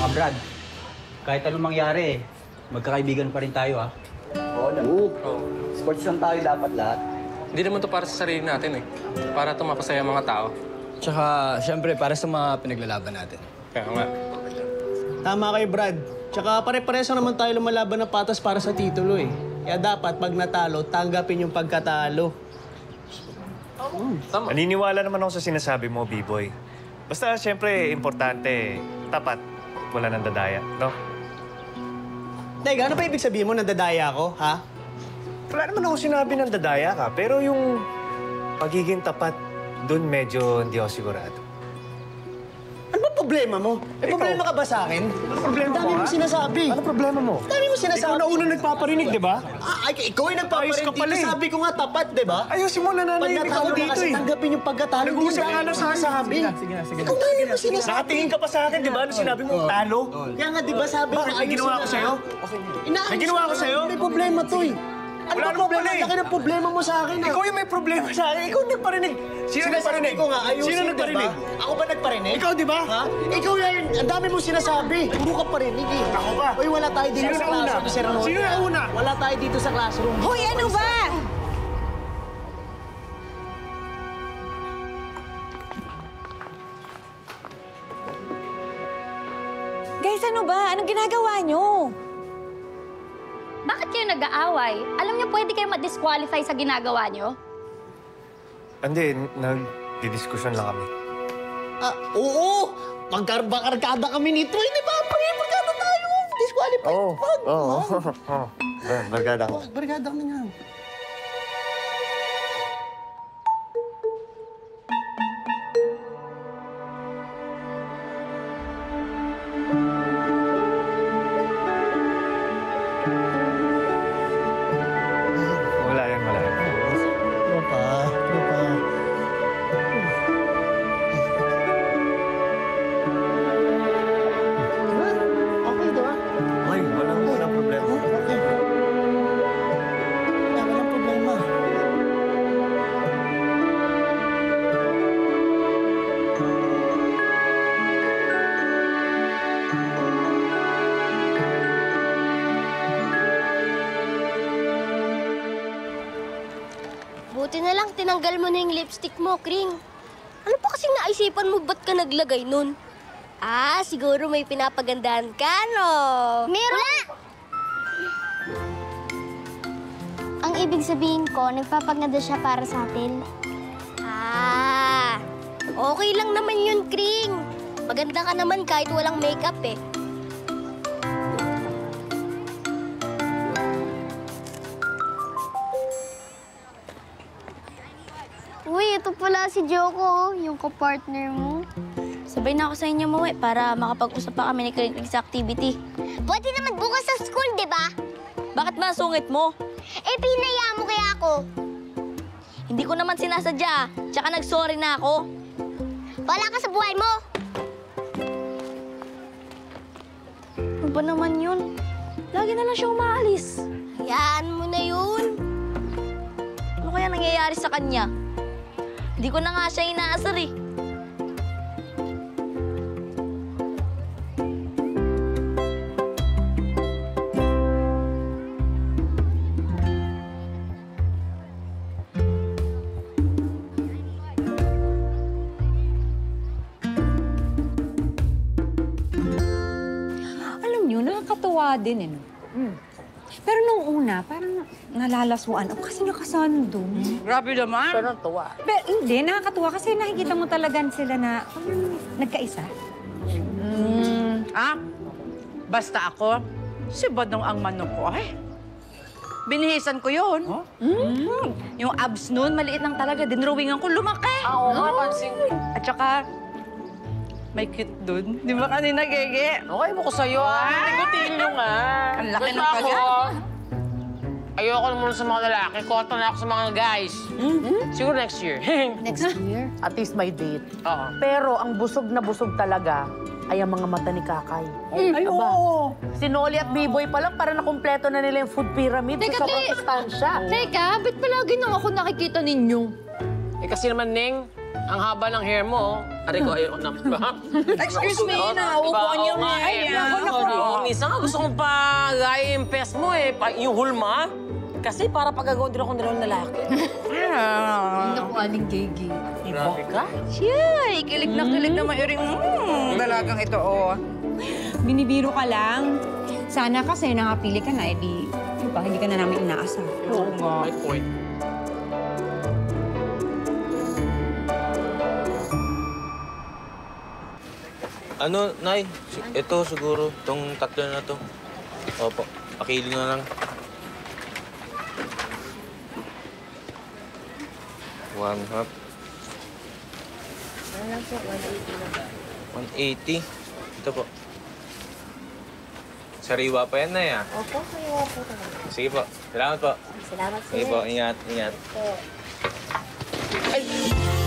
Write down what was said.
Mga Brad, kahit anong mangyari, magkakaibigan pa rin tayo, ha? Oo. Sports lang tayo dapat lahat. Hindi naman to para sa sarili natin eh. Para ito mapasaya mga tao. Tsaka, syempre, para sa mga pinaglalaban natin. Kaya nga. Tama kayo, Brad. Tsaka pare-pareso naman tayo lumalaban ng patas para sa titulo eh. Kaya dapat, pag natalo, tanggapin yung pagkatalo. Tama. Naniniwala naman ako sa sinasabi mo, B-Boy. Basta, siyempre, importante, tapat, wala nang dadaya, no? Teka, ano pa ibig sabihin mo, nandadaya ako, ha? Wala naman ako sinabi ng dadaya ka, pero yung pagiging tapat, dun medyo hindi ako sigurado. Ano ba problema mo? May problema ka ba sa akin? Ano problema Ang dami mo sinasabi. Ano problema mo? Ang dami mo sinasabi. Ikaw na unang nagpaparinig, di ba? Ikaw ay nagpaparinig Ayos ka pala dito. eh. Sabi ko nga tapat, di ba? Ayusin mo, Pag nananayinig natalo ako ka dito kasi eh. tanggapin yung pagkatalo. Nag-uusap nga lang sa sinasabi. sige. Ikaw dami mo sinasabi. Nakatingin ka pa sa akin, di ba? Ano sinabi mo, talo? Kaya nga, di ba sabi ko, Bakit? May ginawa ko sa'yo? May ginawa ko sa'yo? May problema to eh. Ano Wala ba namang problema? pala eh. Laki ng problema mo sa akin ah. Ikaw yung may problema sa akin. Ikaw nagparinig. Sino nagparinig? Sinasabi ko nga, ayusin, Sino nagparinig? diba? Ako ba nagparinig? Ikaw, di ba? Ha? Ikaw yan. Ang dami mong sinasabi. Puro ka parinig eh. Ako ba? Uy, wala tayo dito Sino sa nauna? classroom, Sir Ronald. Sino nauna? Wala tayo dito sa classroom. Hoy, ano ba? Guys, ano ba? Anong ginagawa nyo? Bakit kayo nag-aaway? Alam niyo, pwede kayo ma-disqualify sa ginagawa niyo? Hindi, nag-didiskusyon lang kami. Oo! Magkarba-karkada kami nito. Hindi ba? Barkada tayo. Disqualify. Oo. Barkada ko. Barkada kami nga. Wala yan. Ano pa? Okay, diba? Ay, walang problema. Okay. Walang problema. Buti na lang tinanggal mo na yung lipstick mo, Kring. Ano pa kasing naisipan mo, ba't ka naglagay nun? Siguro may pinapagandahan ka, no? Meron! Ang ibig sabihin ko, nagpapaganda siya para sa atin. Okay lang naman yun, Kring. Maganda ka naman kahit walang makeup eh. Uy, ito pala si Joko, yung kapartner mo. Sabay na ako sa inyo, Mawe, para makapag-usap pa kami ni Kring sa activity. Pwede naman bukas sa school, di ba? Bakit ba sungit mo? Pinaya mo kaya ako. Hindi ko naman sinasadya. Tsaka nag-sorry na ako. Wala ka sa buhay mo. Ano ba naman yun? Lagi na lang siya umaalis. Hayaan mo na yun. Ano kaya nangyayari sa kanya? Hindi ko na nga siya inaasar eh. Alam nyo, nakakatuwa din eh. No? Pero nung una, parang nalalaswaan ako kasi nakasando. Grabe naman. Pero tuwa. Pero hindi, nakakatuwa kasi nakikita mo talaga sila na nagkaisa. Basta ako, si Badong ang manok ko. Ay, binihisan ko yun. Yung abs nun, maliit lang talaga. Dinrawingan ko, lumaki. Oo nga, pansin ko. At saka, may cute dun. Di ba kanina, Gege? Okay mo ko sa'yo, Tigutilyo nga. Ang laki ng paga. Ayoko naman sa mga lalaki. Kota na ako sa mga guys. Siguro next year. Next year? At least may date. Oo. Pero ang busog na busog talaga ay ang mga mata ni Kakay. Ay, oo. Si Noli at B-Boy pa lang para nakumpleto na nila yung food pyramid. Teka, Sobrang sustansya. Teka, ba't palagi nang ako nakikita ninyo? Kasi naman, Ning, ang haba ng hair mo. Aray ko, ayoko na. Excuse me, nauupuan niyo na. minsan nga gusto kong pagaya yung pes mo eh, yung hulma. Kasi para pagagawa din ako ng dalawang lalaki. Naku, aling gay-gay. Grabe ka. Siyay, kilig na mairing. Dalagang ito, oh. Binibiro ka lang. Sana kasi nakapili ka na, edi, diba, hindi ka na namin inaasar. Oo nga. May point. Ano, Nay? Ito siguro, itong tatlo na to. Opo, pakilo na lang. 1/2. 180. Ito po. Sariwa pa yan, Nay, ah. Opo, sariwa po talaga. Sige po. Salamat po. Salamat, Sige po, ingat, ingat. Po. Ay!